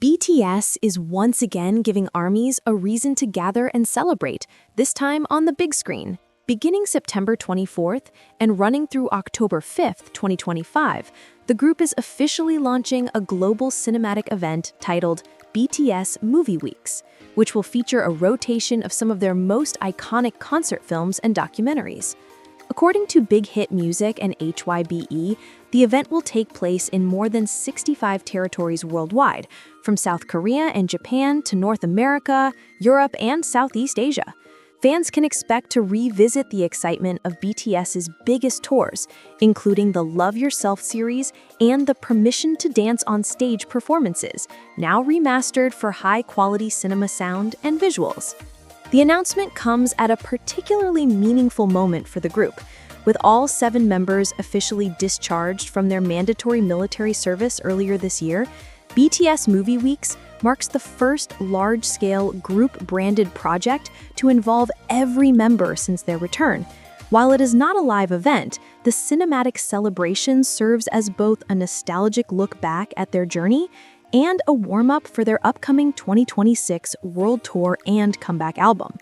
BTS is once again giving armies a reason to gather and celebrate, this time on the big screen. Beginning September 24th and running through October 5th, 2025, the group is officially launching a global cinematic event titled BTS Movie Weeks, which will feature a rotation of some of their most iconic concert films and documentaries. According to Big Hit Music and HYBE, the event will take place in more than 65 territories worldwide, from South Korea and Japan to North America, Europe, and Southeast Asia. Fans can expect to revisit the excitement of BTS's biggest tours, including the Love Yourself series and the Permission to Dance on Stage performances, now remastered for high-quality cinema sound and visuals. The announcement comes at a particularly meaningful moment for the group, with all 7 members officially discharged from their mandatory military service earlier this year. BTS Movie Weeks marks the first large-scale group-branded project to involve every member since their return. While it is not a live event, the cinematic celebration serves as both a nostalgic look back at their journey and a warm-up for their upcoming 2026 World Tour and comeback album.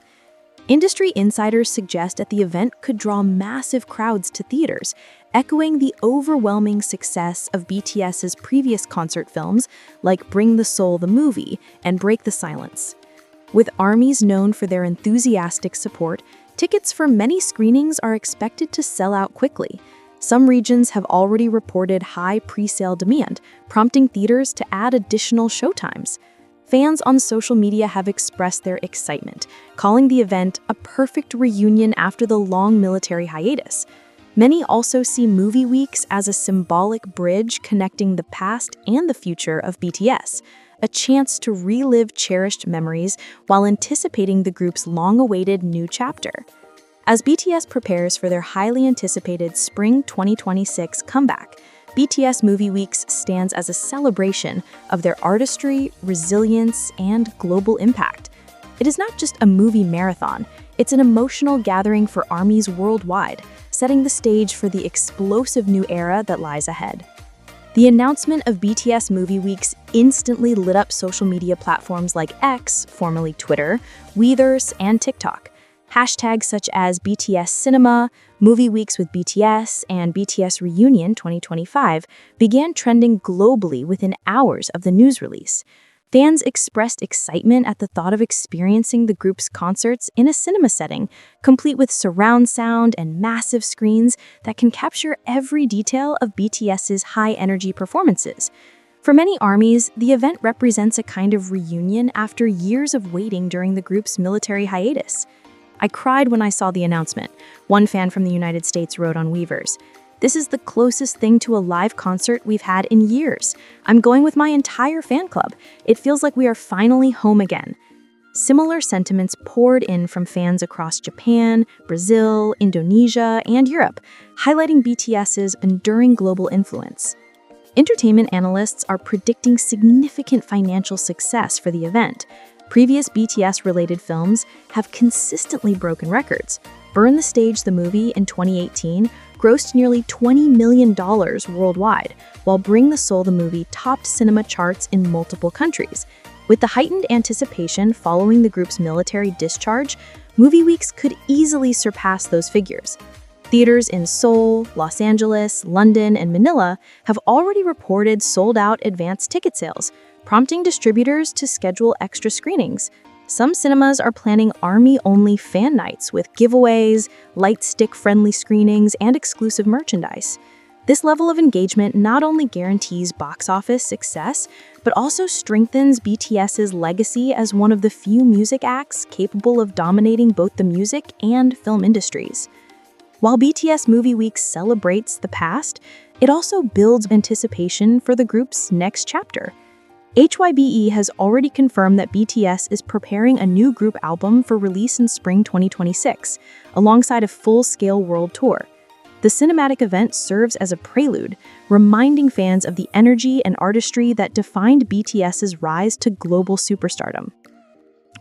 Industry insiders suggest that the event could draw massive crowds to theaters, echoing the overwhelming success of BTS's previous concert films like Bring the Soul the Movie and Break the Silence. With armies known for their enthusiastic support, tickets for many screenings are expected to sell out quickly. Some regions have already reported high pre-sale demand, prompting theaters to add additional showtimes. Fans on social media have expressed their excitement, calling the event a perfect reunion after the long military hiatus. Many also see Movie Weeks as a symbolic bridge connecting the past and the future of BTS, a chance to relive cherished memories while anticipating the group's long-awaited new chapter. As BTS prepares for their highly anticipated Spring 2026 comeback, BTS Movie Weeks stands as a celebration of their artistry, resilience, and global impact. It is not just a movie marathon, it's an emotional gathering for armies worldwide, setting the stage for the explosive new era that lies ahead. The announcement of BTS Movie Weeks instantly lit up social media platforms like X, formerly Twitter, Weverse, and TikTok. Hashtags such as BTS Cinema, Movie Weeks with BTS, and BTS Reunion 2025 began trending globally within hours of the news release. Fans expressed excitement at the thought of experiencing the group's concerts in a cinema setting, complete with surround sound and massive screens that can capture every detail of BTS's high-energy performances. For many armies, the event represents a kind of reunion after years of waiting during the group's military hiatus. "I cried when I saw the announcement," one fan from the United States wrote on Weverse. "This is the closest thing to a live concert we've had in years. I'm going with my entire fan club. It feels like we are finally home again." Similar sentiments poured in from fans across Japan, Brazil, Indonesia, and Europe, highlighting BTS's enduring global influence. Entertainment analysts are predicting significant financial success for the event. Previous BTS-related films have consistently broken records. Burn the Stage the Movie in 2018 grossed nearly $20 million worldwide, while Bring the Soul the Movie topped cinema charts in multiple countries. With the heightened anticipation following the group's military discharge, Movie Weeks could easily surpass those figures. Theaters in Seoul, Los Angeles, London, and Manila have already reported sold-out advance ticket sales, prompting distributors to schedule extra screenings. Some cinemas are planning army-only fan nights with giveaways, light stick-friendly screenings, and exclusive merchandise. This level of engagement not only guarantees box office success, but also strengthens BTS's legacy as one of the few music acts capable of dominating both the music and film industries. While BTS Movie Week celebrates the past, it also builds anticipation for the group's next chapter. HYBE has already confirmed that BTS is preparing a new group album for release in spring 2026, alongside a full-scale world tour. The cinematic event serves as a prelude, reminding fans of the energy and artistry that defined BTS's rise to global superstardom.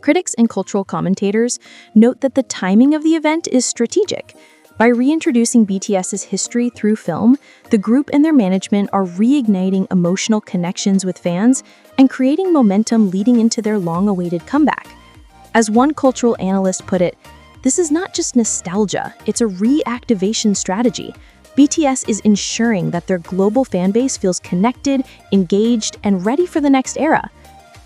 Critics and cultural commentators note that the timing of the event is strategic. By reintroducing BTS's history through film, the group and their management are reigniting emotional connections with fans and creating momentum leading into their long-awaited comeback. As one cultural analyst put it, this is not just nostalgia, it's a reactivation strategy. BTS is ensuring that their global fanbase feels connected, engaged, and ready for the next era.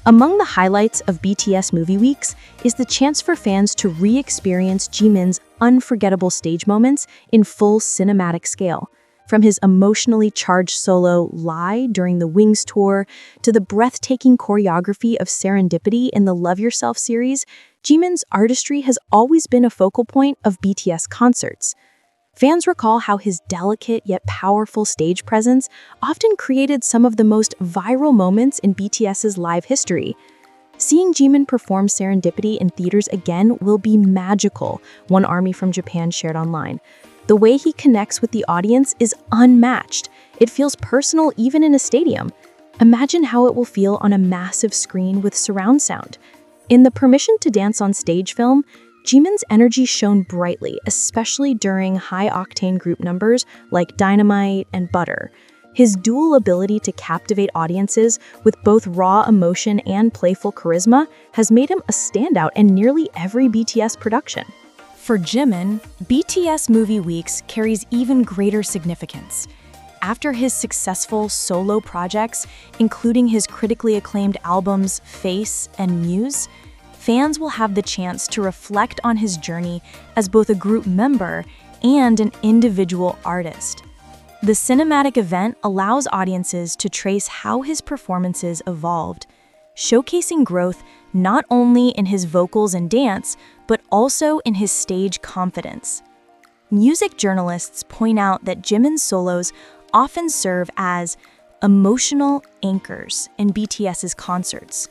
Among the highlights of BTS Movie Weeks is the chance for fans to re-experience Jimin's unforgettable stage moments in full cinematic scale. From his emotionally charged solo Lie during the Wings tour to the breathtaking choreography of Serendipity in the Love Yourself series, Jimin's artistry has always been a focal point of BTS concerts. Fans recall how his delicate yet powerful stage presence often created some of the most viral moments in BTS's live history. Seeing Jimin perform Serendipity in theaters again will be magical, one ARMY from Japan shared online. The way he connects with the audience is unmatched. It feels personal even in a stadium. Imagine how it will feel on a massive screen with surround sound. In the Permission to Dance on Stage film, Jimin's energy shone brightly, especially during high-octane group numbers like Dynamite and Butter. His dual ability to captivate audiences with both raw emotion and playful charisma has made him a standout in nearly every BTS production. For Jimin, BTS Movie Weeks carries even greater significance. After his successful solo projects, including his critically acclaimed albums Face and Muse, fans will have the chance to reflect on his journey as both a group member and an individual artist. The cinematic event allows audiences to trace how his performances evolved, showcasing growth not only in his vocals and dance, but also in his stage confidence. Music journalists point out that Jimin's solos often serve as emotional anchors in BTS's concerts.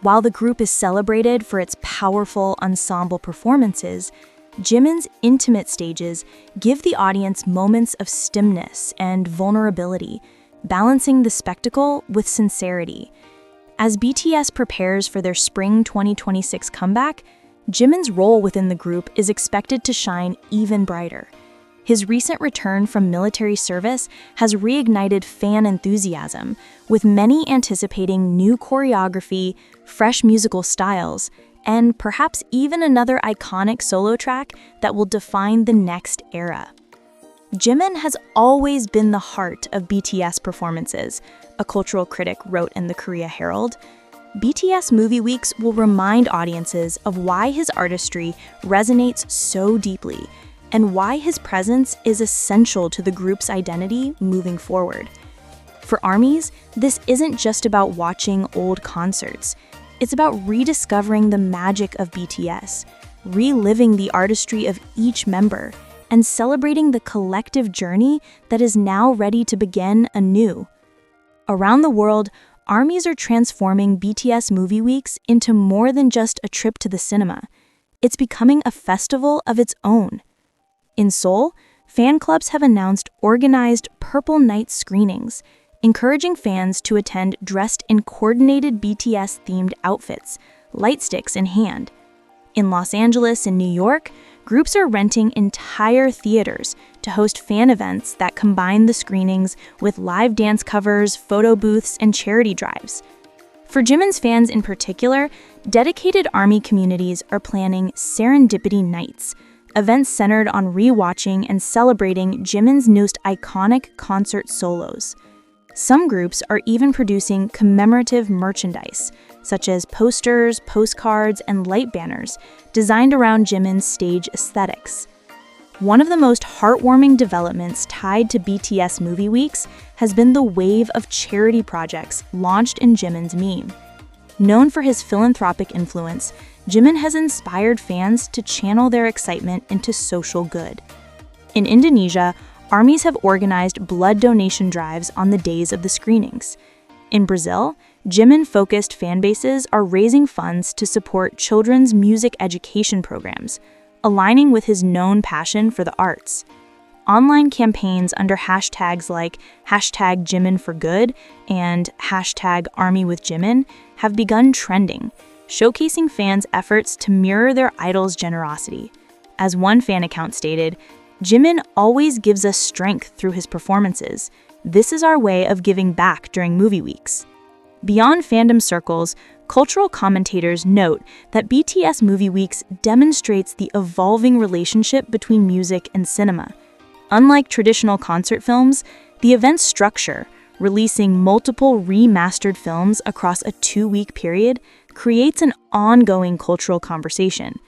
While the group is celebrated for its powerful ensemble performances, Jimin's intimate stages give the audience moments of stimmness and vulnerability, balancing the spectacle with sincerity. As BTS prepares for their spring 2026 comeback, Jimin's role within the group is expected to shine even brighter. His recent return from military service has reignited fan enthusiasm, with many anticipating new choreography, fresh musical styles, and perhaps even another iconic solo track that will define the next era. Jimin has always been the heart of BTS performances, a cultural critic wrote in the Korea Herald. BTS Movie Weeks will remind audiences of why his artistry resonates so deeply and why his presence is essential to the group's identity moving forward. For ARMYs, this isn't just about watching old concerts. It's about rediscovering the magic of BTS, reliving the artistry of each member, and celebrating the collective journey that is now ready to begin anew. Around the world, ARMYs are transforming BTS Movie Weeks into more than just a trip to the cinema. It's becoming a festival of its own. In Seoul, fan clubs have announced organized Purple Night screenings, encouraging fans to attend dressed in coordinated BTS-themed outfits, light sticks in hand. In Los Angeles and New York, groups are renting entire theaters to host fan events that combine the screenings with live dance covers, photo booths, and charity drives. For Jimin's fans in particular, dedicated ARMY communities are planning Serendipity Nights, events centered on rewatching and celebrating Jimin's most iconic concert solos. Some groups are even producing commemorative merchandise, such as posters, postcards, and light banners designed around Jimin's stage aesthetics. One of the most heartwarming developments tied to BTS Movie Weeks has been the wave of charity projects launched in Jimin's meme. Known for his philanthropic influence, Jimin has inspired fans to channel their excitement into social good. In Indonesia, ARMYs have organized blood donation drives on the days of the screenings. In Brazil, Jimin-focused fanbases are raising funds to support children's music education programs, aligning with his known passion for the arts. Online campaigns under hashtags like #JiminForGood and #ArmyWithJimin have begun trending, showcasing fans' efforts to mirror their idol's generosity. As one fan account stated, Jimin always gives us strength through his performances. This is our way of giving back during movie weeks. Beyond fandom circles, cultural commentators note that BTS Movie Weeks demonstrates the evolving relationship between music and cinema. Unlike traditional concert films, the event's structure, releasing multiple remastered films across a 2-week period, creates an ongoing cultural conversation.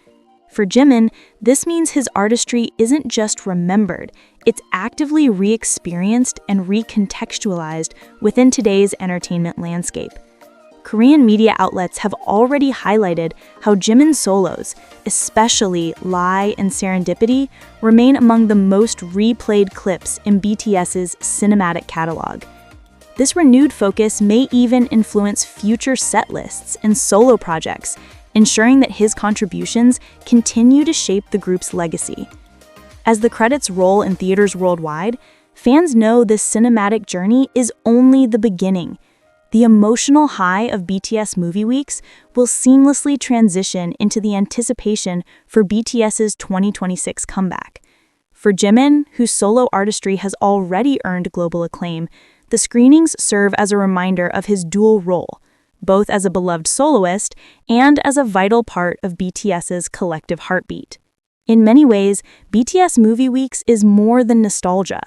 For Jimin, this means his artistry isn't just remembered, it's actively re-experienced and recontextualized within today's entertainment landscape. Korean media outlets have already highlighted how Jimin's solos, especially Lie and Serendipity, remain among the most replayed clips in BTS's cinematic catalog. This renewed focus may even influence future set lists and solo projects, ensuring that his contributions continue to shape the group's legacy. As the credits roll in theaters worldwide, fans know this cinematic journey is only the beginning. The emotional high of BTS Movie Weeks will seamlessly transition into the anticipation for BTS's 2026 comeback. For Jimin, whose solo artistry has already earned global acclaim, the screenings serve as a reminder of his dual role, both as a beloved soloist and as a vital part of BTS's collective heartbeat. In many ways, BTS Movie Weeks is more than nostalgia.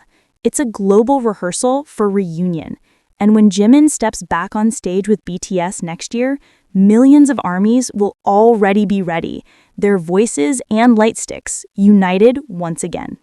It's a global rehearsal for reunion. And when Jimin steps back on stage with BTS next year, millions of ARMYs will already be ready, their voices and lightsticks united once again.